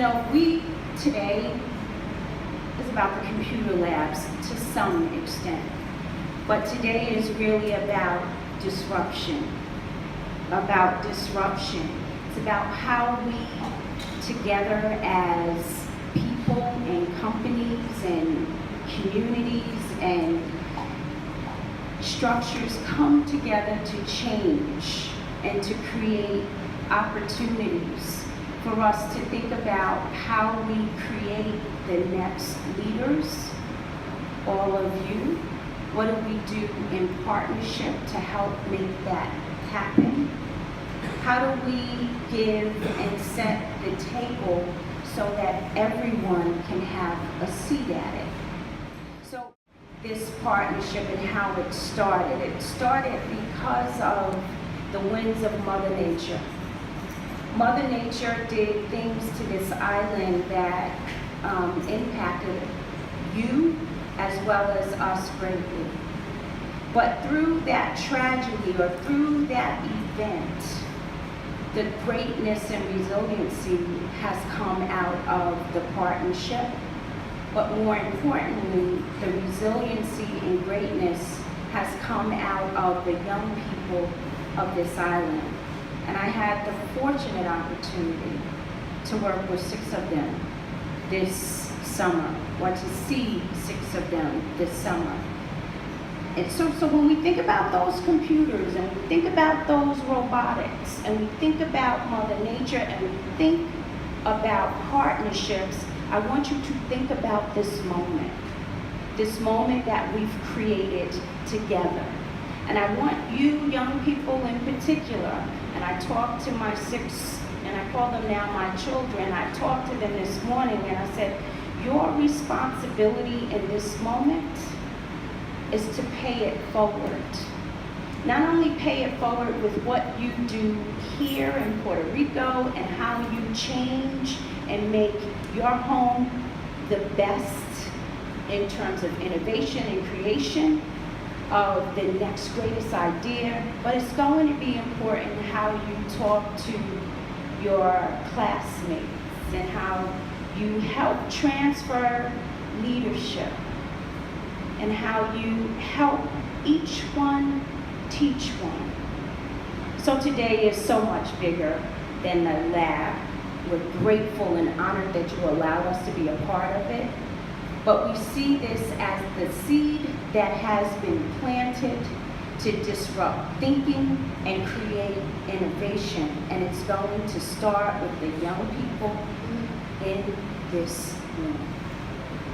We today is about the computer labs to some extent, but today is really about disruption. It's about how we, together as people and companies and communities and structures, come together to change and to create opportunities for us to think about how we create the next leaders, all of you. What do we do in partnership to help make that happen? How do we give and set the table so that everyone can have a seat at it? So this partnership and how it started because of the winds of Mother Nature. Mother Nature did things to this island that impacted you as well as us greatly. But through that tragedy or through that event, the greatness and resiliency has come out of the partnership. But more importantly, the resiliency and greatness has come out of the young people of this island. And I had the fortunate opportunity to work with 6 of them this summer, or to see 6 of them this summer. And so when we think about those computers and we think about those robotics and we think about Mother Nature and we think about partnerships, I want you to think about this moment that we've created together. And I want you young people in particular, and I talked to my 6, and I call them now my children, I talked to them this morning and I said, your responsibility in this moment is to pay it forward. Not only pay it forward with what you do here in Puerto Rico and how you change and make your home the best in terms of innovation and creation of the next greatest idea, but it's going to be important how you talk to your classmates and how you help transfer leadership and how you help each one teach one. So today is so much bigger than the lab. We're grateful and honored that you allow us to be a part of it. But we see this as the seed that has been planted to disrupt thinking and create innovation. And it's going to start with the young people in this room.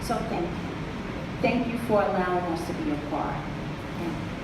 So thank you. Thank you for allowing us to be a part. Thank you.